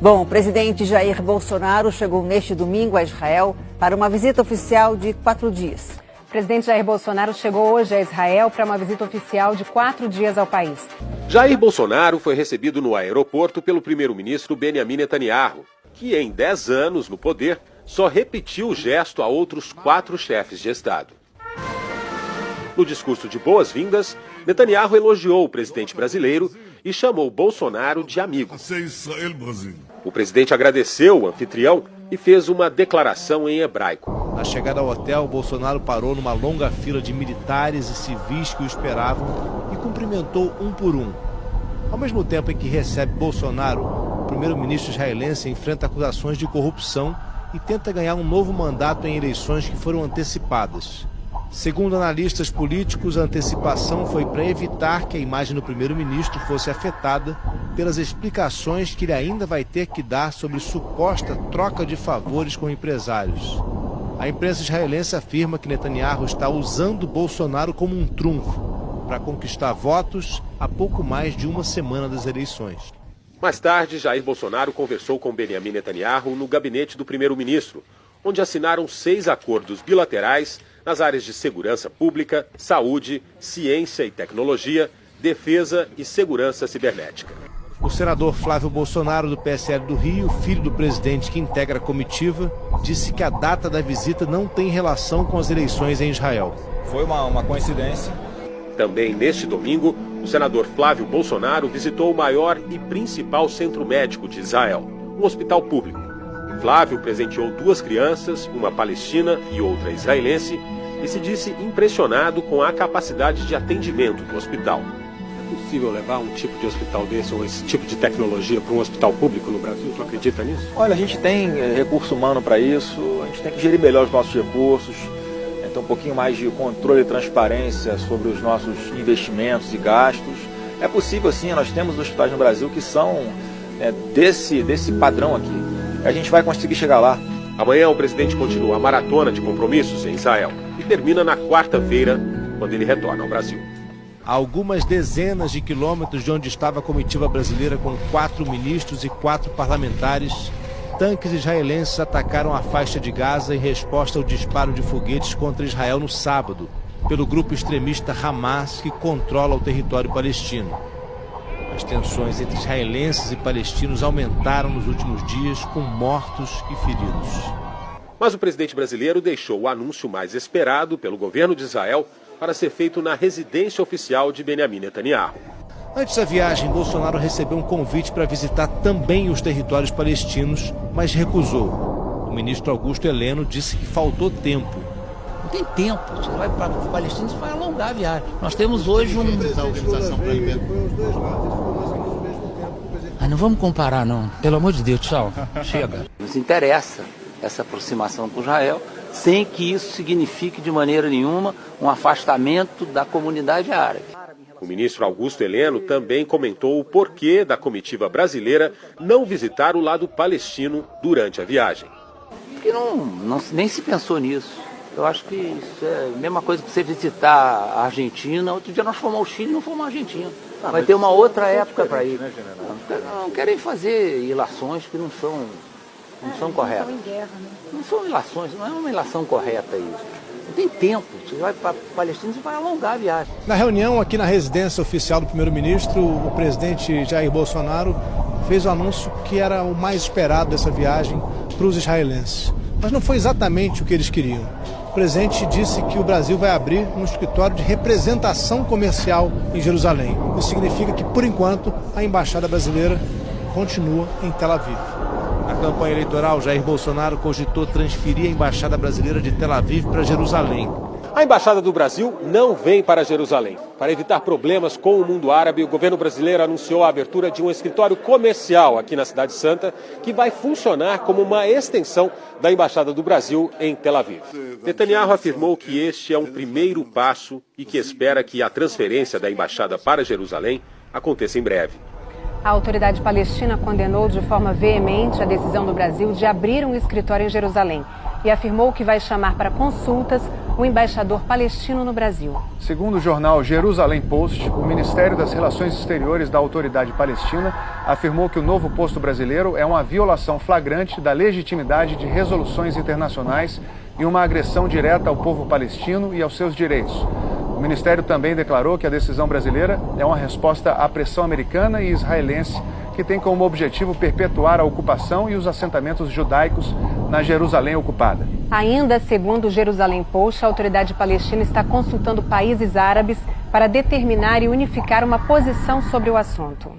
Bom, o presidente Jair Bolsonaro chegou neste domingo a Israel para uma visita oficial de 4 dias. O presidente Jair Bolsonaro chegou hoje a Israel para uma visita oficial de 4 dias ao país. Jair Bolsonaro foi recebido no aeroporto pelo primeiro-ministro Benjamin Netanyahu, que em 10 anos no poder só repetiu o gesto a outros 4 chefes de Estado. No discurso de boas-vindas, Netanyahu elogiou o presidente brasileiro e chamou Bolsonaro de amigo. O presidente agradeceu o anfitrião e fez uma declaração em hebraico. Na chegada ao hotel, Bolsonaro parou numa longa fila de militares e civis que o esperavam e cumprimentou um por um. Ao mesmo tempo em que recebe Bolsonaro, o primeiro-ministro israelense enfrenta acusações de corrupção e tenta ganhar um novo mandato em eleições que foram antecipadas. Segundo analistas políticos, a antecipação foi para evitar que a imagem do primeiro-ministro fosse afetada pelas explicações que ele ainda vai ter que dar sobre suposta troca de favores com empresários. A imprensa israelense afirma que Netanyahu está usando Bolsonaro como um trunfo para conquistar votos a pouco mais de uma semana das eleições. Mais tarde, Jair Bolsonaro conversou com Benjamin Netanyahu no gabinete do primeiro-ministro, onde assinaram 6 acordos bilaterais nas áreas de segurança pública, saúde, ciência e tecnologia, defesa e segurança cibernética. O senador Flávio Bolsonaro, do PSL do Rio, filho do presidente que integra a comitiva, disse que a data da visita não tem relação com as eleições em Israel. Foi uma coincidência. Também neste domingo, o senador Flávio Bolsonaro visitou o maior e principal centro médico de Israel, um hospital público. Flávio presenteou 2 crianças, uma palestina e outra israelense, e se disse impressionado com a capacidade de atendimento do hospital. É possível levar um tipo de hospital desse ou esse tipo de tecnologia para um hospital público no Brasil? Tu acredita nisso? Olha, a gente tem recurso humano para isso, a gente tem que gerir melhor os nossos recursos, ter um pouquinho mais de controle e transparência sobre os nossos investimentos e gastos. É possível sim, nós temos hospitais no Brasil que são desse padrão aqui. A gente vai conseguir chegar lá. Amanhã o presidente continua a maratona de compromissos em Israel e termina na quarta-feira, quando ele retorna ao Brasil. A algumas dezenas de quilômetros de onde estava a comitiva brasileira com 4 ministros e 4 parlamentares, tanques israelenses atacaram a faixa de Gaza em resposta ao disparo de foguetes contra Israel no sábado, pelo grupo extremista Hamas, que controla o território palestino. As tensões entre israelenses e palestinos aumentaram nos últimos dias, com mortos e feridos. Mas o presidente brasileiro deixou o anúncio mais esperado pelo governo de Israel para ser feito na residência oficial de Benjamin Netanyahu. Antes da viagem, Bolsonaro recebeu um convite para visitar também os territórios palestinos, mas recusou. O ministro Augusto Heleno disse que faltou tempo. Não tem tempo. Você vai para os palestinos, vai alongar a viagem. Nós temos hoje não vamos comparar, não. Pelo amor de Deus, tchau. Chega. Nos interessa essa aproximação com Israel, sem que isso signifique de maneira nenhuma um afastamento da comunidade árabe. O ministro Augusto Heleno também comentou o porquê da comitiva brasileira não visitar o lado palestino durante a viagem. Porque nem se pensou nisso. Eu acho que isso é a mesma coisa que você visitar a Argentina. Outro dia nós fomos ao Chile e não fomos à Argentina. Vai ter uma outra época para ir. Não querem fazer ilações que não são corretas. Não são ilações, não é uma ilação correta isso. Não tem tempo. Você vai para Palestina e vai alongar a viagem. Na reunião aqui na residência oficial do primeiro-ministro, o presidente Jair Bolsonaro fez o anúncio que era o mais esperado dessa viagem para os israelenses. Mas não foi exatamente o que eles queriam. O presidente disse que o Brasil vai abrir um escritório de representação comercial em Jerusalém. Isso significa que, por enquanto, a embaixada brasileira continua em Tel Aviv. Na campanha eleitoral, Jair Bolsonaro cogitou transferir a embaixada brasileira de Tel Aviv para Jerusalém. A Embaixada do Brasil não vem para Jerusalém. Para evitar problemas com o mundo árabe, o governo brasileiro anunciou a abertura de um escritório comercial aqui na Cidade Santa, que vai funcionar como uma extensão da Embaixada do Brasil em Tel Aviv. Netanyahu afirmou que este é um primeiro passo e que espera que a transferência da embaixada para Jerusalém aconteça em breve. A autoridade palestina condenou de forma veemente a decisão do Brasil de abrir um escritório em Jerusalém e afirmou que vai chamar para consultas o embaixador palestino no Brasil. Segundo o jornal Jerusalém Post, o Ministério das Relações Exteriores da Autoridade Palestina afirmou que o novo posto brasileiro é uma violação flagrante da legitimidade de resoluções internacionais e uma agressão direta ao povo palestino e aos seus direitos. O Ministério também declarou que a decisão brasileira é uma resposta à pressão americana e israelense que tem como objetivo perpetuar a ocupação e os assentamentos judaicos na Jerusalém ocupada. Ainda segundo o Jerusalém Post, a autoridade palestina está consultando países árabes para determinar e unificar uma posição sobre o assunto.